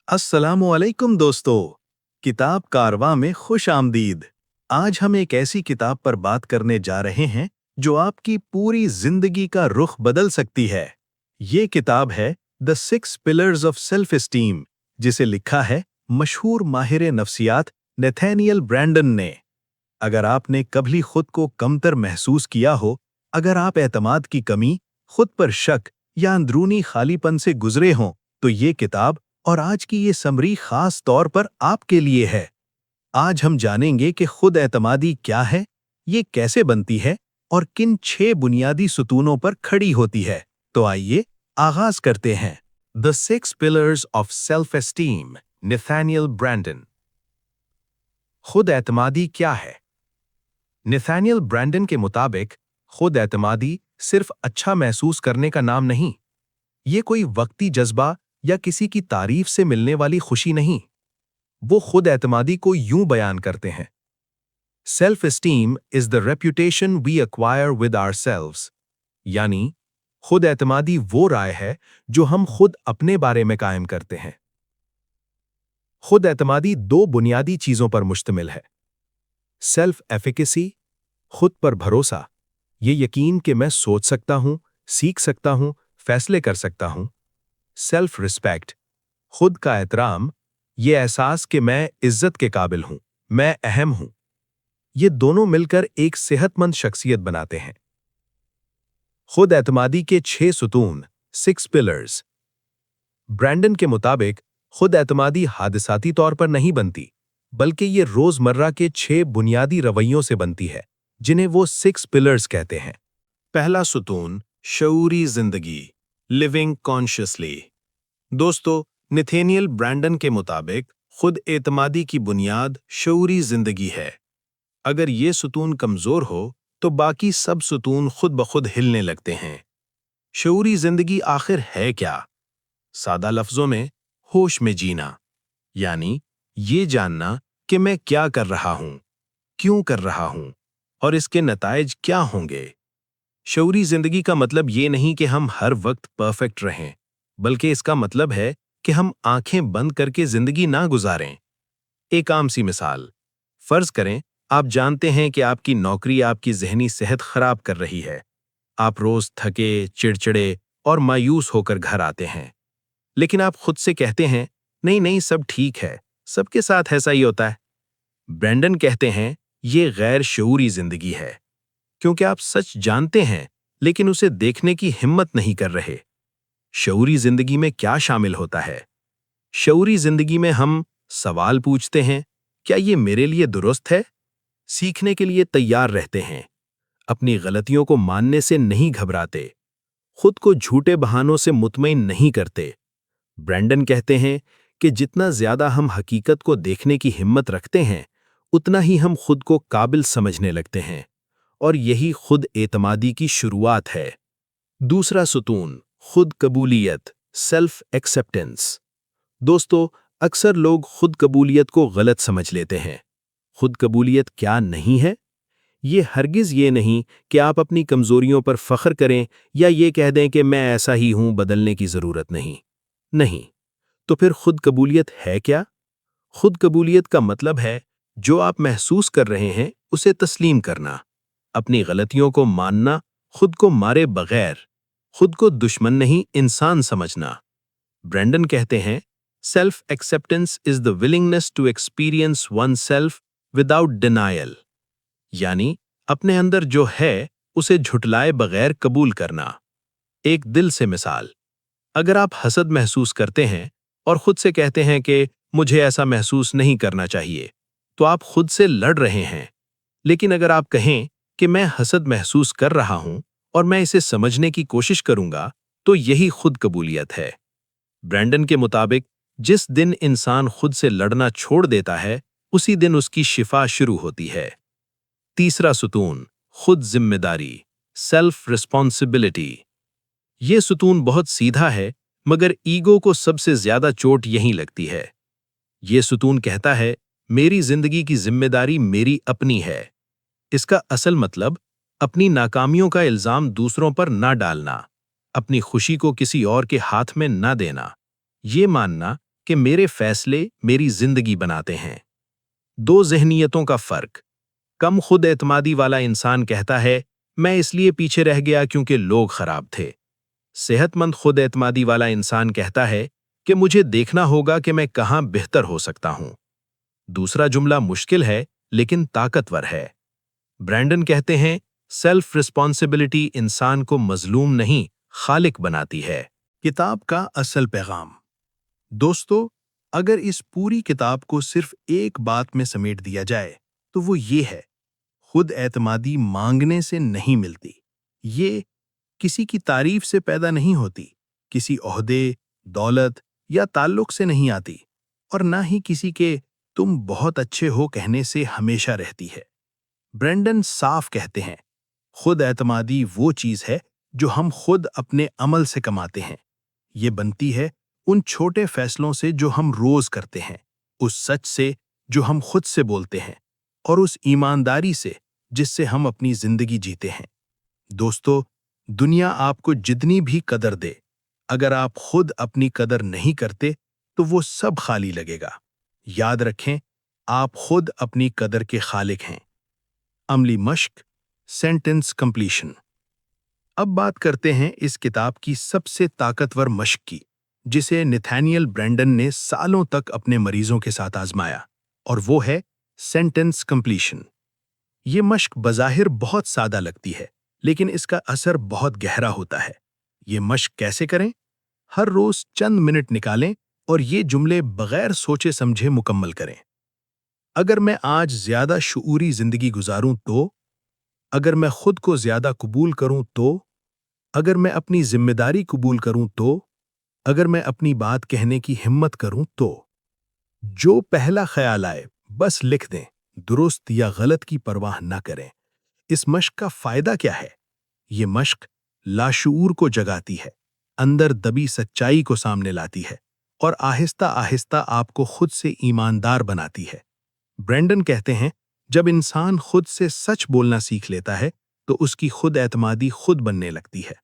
अस्सलामुअलैकुम दोस्तों, किताब कारवां में खुश आमदीद। आज हम एक ऐसी किताब पर बात करने जा रहे हैं जो आपकी पूरी जिंदगी का रुख बदल सकती है। ये किताब है the six pillars of self esteem, जिसे लिखा है मशहूर माहिर नफ्सियात नथानियल ब्रैंडन ने। अगर आपने कभी खुद को कमतर महसूस किया हो, अगर आप एतमाद की कमी, खुद पर शक या अंदरूनी खालीपन से गुजरे हों, तो ये किताब और आज की ये समरी खास तौर पर आपके लिए है। आज हम जानेंगे कि खुद एतमादी क्या है, ये कैसे बनती है और किन 6 बुनियादी सुतूनों पर खड़ी होती है। तो आइए आगाज करते हैं। The six pillars of self esteem, Nathaniel Branden. खुद एतमादी क्या है? नथानियल ब्रैंडन के मुताबिक खुद एतमादी सिर्फ अच्छा महसूस करने का नाम नहीं। ये कोई वक्ती जज्बा या किसी की तारीफ से मिलने वाली खुशी नहीं। वो खुद एतमादी को यूं बयान करते हैं: self esteem is the reputation we acquire with ourselves. यानी खुद एतमादी वो राय है जो हम खुद अपने बारे में कायम करते हैं। खुद एतमादी 2 बुनियादी चीजों पर मुश्तमिल है: सेल्फ एफिकेसी, खुद पर भरोसा, ये यकीन कि मैं सोच सकता हूं, सीख सकता हूं, फैसले कर सकता हूं। सेल्फ रिस्पेक्ट, खुद का एहतराम, ये एहसास कि मैं इज्जत के काबिल हूं, मैं अहम हूं। ये दोनों मिलकर एक सेहतमंद शख्सियत बनाते हैं। खुद एतमादी के 6 सुतून, 6 पिलर्स। ब्रैंडन के मुताबिक खुद एतमादी हादिसाती तौर पर नहीं बनती, बल्कि ये रोजमर्रा के 6 बुनियादी रवैयों से बनती है, जिन्हें वो 6 पिलर्स कहते हैं। पहला सुतून, शऊरी जिंदगी, लिविंग कॉन्शियसली। दोस्तों, नथानियल ब्रैंडन के मुताबिक खुद एतमादी की बुनियाद शऊरी जिंदगी है। अगर ये सुतून कमजोर हो तो बाकी सब सुतून खुद ब खुद हिलने लगते हैं। शऊरी जिंदगी आखिर है क्या? सादा लफ्जों में, होश में जीना, यानी ये जानना कि मैं क्या कर रहा हूं, क्यों कर रहा हूं और इसके नताइज क्या होंगे। शऊरी जिंदगी का मतलब ये नहीं कि हम हर वक्त परफेक्ट रहें, बल्कि इसका मतलब है कि हम आंखें बंद करके जिंदगी ना गुजारें। एक आम सी मिसाल, फर्ज करें आप जानते हैं कि आपकी नौकरी आपकी ज़हनी सेहत खराब कर रही है। आप रोज थके, चिड़चिड़े और मायूस होकर घर आते हैं, लेकिन आप खुद से कहते हैं, नहीं नहीं, सब ठीक है, सबके साथ ऐसा ही होता है। ब्रैंडन कहते हैं ये गैर शऊरी जिंदगी है, क्योंकि आप सच जानते हैं लेकिन उसे देखने की हिम्मत नहीं कर रहे। शऊरी जिंदगी में क्या शामिल होता है? शऊरी जिंदगी में हम सवाल पूछते हैं, क्या ये मेरे लिए दुरुस्त है? सीखने के लिए तैयार रहते हैं, अपनी गलतियों को मानने से नहीं घबराते, खुद को झूठे बहानों से मुतमईन नहीं करते। ब्रैंडन कहते हैं कि जितना ज्यादा हम हकीकत को देखने की हिम्मत रखते हैं, उतना ही हम खुद को काबिल समझने लगते हैं, और यही खुद एतमादी की शुरुआत है। दूसरा सुतून, खुद कबूलियत, सेल्फ एक्सेप्टेंस। दोस्तों, अक्सर लोग खुद कबूलियत को गलत समझ लेते हैं। खुद कबूलियत क्या नहीं है? ये हरगिज ये नहीं कि आप अपनी कमजोरियों पर फख्र करें या ये कह दें कि मैं ऐसा ही हूं, बदलने की जरूरत नहीं। नहीं। तो फिर खुद कबूलियत है क्या? खुद कबूलियत का मतलब है जो आप महसूस कर रहे हैं उसे तस्लीम करना, अपनी गलतियों को मानना, खुद को मारे बगैर, खुद को दुश्मन नहीं इंसान समझना। ब्रैंडन कहते हैं, self acceptance is the willingness to experience oneself without denial. यानी अपने अंदर जो है उसे झुटलाए बगैर कबूल करना। एक दिल से मिसाल, अगर आप हसद महसूस करते हैं और खुद से कहते हैं कि मुझे ऐसा महसूस नहीं करना चाहिए, तो आप खुद से लड़ रहे हैं। लेकिन अगर आप कहें कि मैं हसद महसूस कर रहा हूं और मैं इसे समझने की कोशिश करूंगा, तो यही खुद कबूलियत है। ब्रैंडन के मुताबिक जिस दिन इंसान खुद से लड़ना छोड़ देता है, उसी दिन उसकी शिफा शुरू होती है। तीसरा सुतून, खुद जिम्मेदारी, सेल्फ रिस्पॉन्सिबिलिटी। ये सुतून बहुत सीधा है, मगर ईगो को सबसे ज्यादा चोट यहीं लगती है। ये सुतून कहता है, मेरी जिंदगी की जिम्मेदारी मेरी अपनी है। इसका असल मतलब अपनी नाकामियों का इल्जाम दूसरों पर ना डालना, अपनी खुशी को किसी और के हाथ में ना देना, ये मानना کہ میرے فیصلے میری زندگی بناتے ہیں۔ دو ذہنیتوں کا فرق۔ کم خود اعتمادی والا انسان کہتا ہے میں اس لیے پیچھے رہ گیا کیونکہ لوگ خراب تھے۔ صحت مند خود اعتمادی والا انسان کہتا ہے کہ مجھے دیکھنا ہوگا کہ میں کہاں بہتر ہو سکتا ہوں۔ دوسرا جملہ مشکل ہے لیکن طاقتور ہے۔ برینڈن کہتے ہیں سیلف رسپانسبلٹی انسان کو مظلوم نہیں خالق بناتی ہے۔ کتاب کا اصل پیغام۔ دوستو، اگر اس پوری کتاب کو صرف ایک بات میں سمیٹ دیا جائے تو وہ یہ ہے: خود اعتمادی مانگنے سے نہیں ملتی۔ یہ کسی کی تعریف سے پیدا نہیں ہوتی، کسی عہدے، دولت یا تعلق سے نہیں آتی، اور نہ ہی کسی کے تم بہت اچھے ہو کہنے سے ہمیشہ رہتی ہے۔ برینڈن صاف کہتے ہیں خود اعتمادی وہ چیز ہے جو ہم خود اپنے عمل سے کماتے ہیں۔ یہ بنتی ہے ان چھوٹے فیصلوں سے جو ہم روز کرتے ہیں، اس سچ سے جو ہم خود سے بولتے ہیں، اور اس ایمانداری سے جس سے ہم اپنی زندگی جیتے ہیں۔ دوستو، دنیا آپ کو جتنی بھی قدر دے، اگر آپ خود اپنی قدر نہیں کرتے تو وہ سب خالی لگے گا۔ یاد رکھیں، آپ خود اپنی قدر کے خالق ہیں۔ عملی مشق، سینٹنس کمپلیشن۔ اب بات کرتے ہیں اس کتاب کی سب سے طاقتور مشق کی، جسے نتھینیل برینڈن نے سالوں تک اپنے مریضوں کے ساتھ آزمایا، اور وہ ہے سینٹنس کمپلیشن۔ یہ مشق بظاہر بہت سادہ لگتی ہے، لیکن اس کا اثر بہت گہرا ہوتا ہے۔ یہ مشق کیسے کریں؟ ہر روز چند منٹ نکالیں اور یہ جملے بغیر سوچے سمجھے مکمل کریں۔ اگر میں آج زیادہ شعوری زندگی گزاروں تو، اگر میں خود کو زیادہ قبول کروں تو، اگر میں اپنی ذمہ داری قبول کروں تو، اگر میں اپنی بات کہنے کی ہمت کروں تو۔ جو پہلا خیال آئے بس لکھ دیں، درست یا غلط کی پرواہ نہ کریں۔ اس مشق کا فائدہ کیا ہے؟ یہ مشق لاشعور کو جگاتی ہے، اندر دبی سچائی کو سامنے لاتی ہے، اور آہستہ آہستہ آپ کو خود سے ایماندار بناتی ہے۔ برینڈن کہتے ہیں جب انسان خود سے سچ بولنا سیکھ لیتا ہے تو اس کی خود اعتمادی خود بننے لگتی ہے۔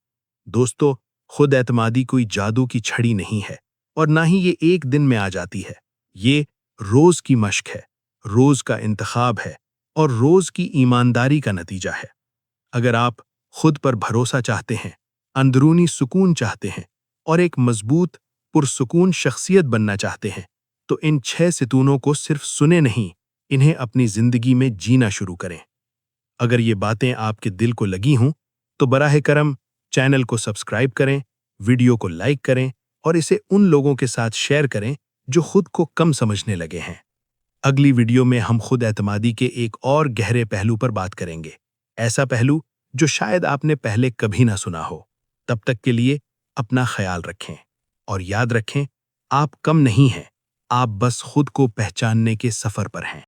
دوستو، خود اعتمادی کوئی جادو کی چھڑی نہیں ہے، اور نہ ہی یہ ایک دن میں آ جاتی ہے۔ یہ روز کی مشق ہے، روز کا انتخاب ہے، اور روز کی ایمانداری کا نتیجہ ہے۔ اگر آپ خود پر بھروسہ چاہتے ہیں، اندرونی سکون چاہتے ہیں، اور ایک مضبوط، پرسکون شخصیت بننا چاہتے ہیں، تو ان 6 ستونوں کو صرف سنیں نہیں، انہیں اپنی زندگی میں جینا شروع کریں۔ اگر یہ باتیں آپ کے دل کو لگی ہوں تو براہ کرم چینل کو سبسکرائب کریں، ویڈیو کو لائک کریں، اور اسے ان لوگوں کے ساتھ شیئر کریں جو خود کو کم سمجھنے لگے ہیں۔ اگلی ویڈیو میں ہم خود اعتمادی کے ایک اور گہرے پہلو پر بات کریں گے، ایسا پہلو جو شاید آپ نے پہلے کبھی نہ سنا ہو۔ تب تک کے لیے اپنا خیال رکھیں، اور یاد رکھیں آپ کم نہیں ہیں، آپ بس خود کو پہچاننے کے سفر پر ہیں۔